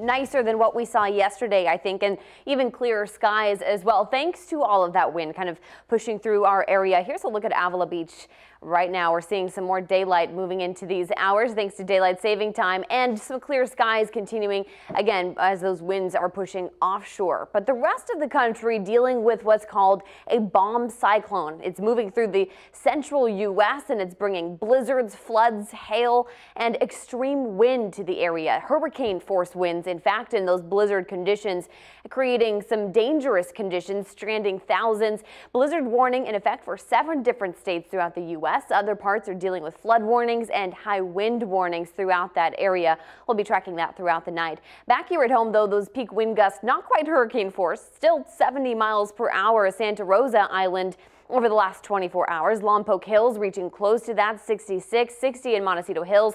nicer than what we saw yesterday, I think, and even clearer skies as well, thanks to all of that wind kind of pushing through our area. Here's a look at Avila Beach. Right now, we're seeing some more daylight moving into these hours thanks to daylight saving time and some clear skies continuing again as those winds are pushing offshore. But the rest of the country dealing with what's called a bomb cyclone. It's moving through the central U.S. and it's bringing blizzards, floods, hail, and extreme wind to the area. Hurricane force winds, in fact, in those blizzard conditions, creating some dangerous conditions, stranding thousands. Blizzard warning in effect for 7 different states throughout the U.S. Other parts are dealing with flood warnings and high wind warnings throughout that area. We'll be tracking that throughout the night. Back here at home, though, those peak wind gusts, not quite hurricane force, still 70 miles per hour at Santa Rosa Island. Over the last 24 hours, Lompoc Hills reaching close to that, 66, 60 in Montecito Hills.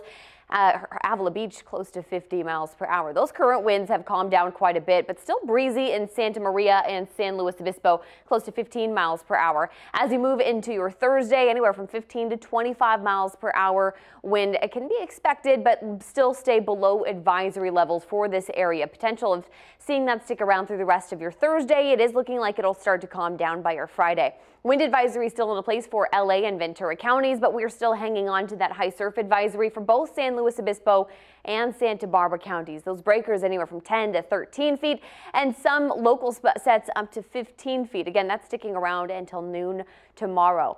Avila Beach close to 50 miles per hour. Those current winds have calmed down quite a bit, but still breezy in Santa Maria and San Luis Obispo, close to 15 miles per hour. As you move into your Thursday, anywhere from 15 to 25 miles per hour wind it can be expected, but still stay below advisory levels for this area. Potential of seeing that stick around through the rest of your Thursday. It is looking like it'll start to calm down by your Friday. Wind advisory still in place for LA and Ventura counties, but we're still hanging on to that high surf advisory for both San Luis Obispo and Santa Barbara counties. Those breakers anywhere from 10 to 13 feet and some local sets up to 15 feet. Again, that's sticking around until noon tomorrow.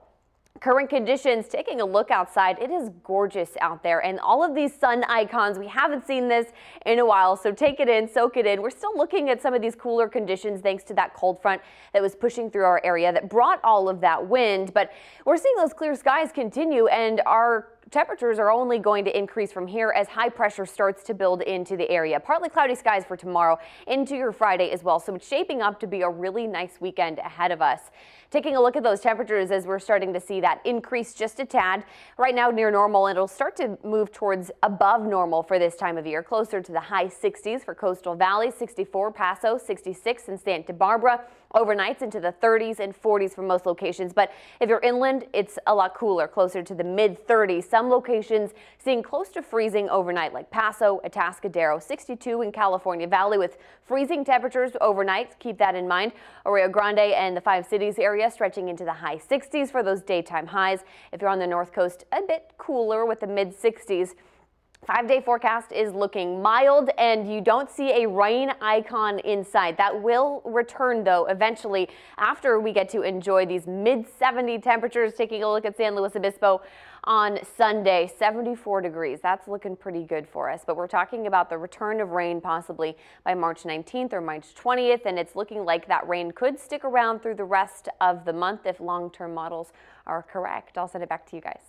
Current conditions, taking a look outside, it is gorgeous out there, and all of these sun icons, we haven't seen this in a while, so take it in, soak it in. We're still looking at some of these cooler conditions thanks to that cold front that was pushing through our area that brought all of that wind, but we're seeing those clear skies continue, and our temperatures are only going to increase from here as high pressure starts to build into the area. Partly cloudy skies for tomorrow into your Friday as well, so it's shaping up to be a really nice weekend ahead of us. Taking a look at those temperatures as we're starting to see that increase just a tad. Right now near normal, and it'll start to move towards above normal for this time of year, closer to the high 60s for Coastal Valley, 64 Paso, 66 in Santa Barbara. Overnights into the 30s and 40s for most locations, but if you're inland, it's a lot cooler, closer to the mid 30s. Some locations seeing close to freezing overnight, like Paso, Atascadero, 62 in California Valley with freezing temperatures overnight. Keep that in mind. Rio Grande and the 5 cities area stretching into the high 60s for those daytime highs. If you're on the north coast, a bit cooler with the mid 60s. 5-day forecast is looking mild, and you don't see a rain icon in sight. That will return, though, eventually after we get to enjoy these mid-70 temperatures. Taking a look at San Luis Obispo on Sunday, 74 degrees. That's looking pretty good for us, but we're talking about the return of rain possibly by March 19th or March 20th, and it's looking like that rain could stick around through the rest of the month if long-term models are correct. I'll send it back to you guys.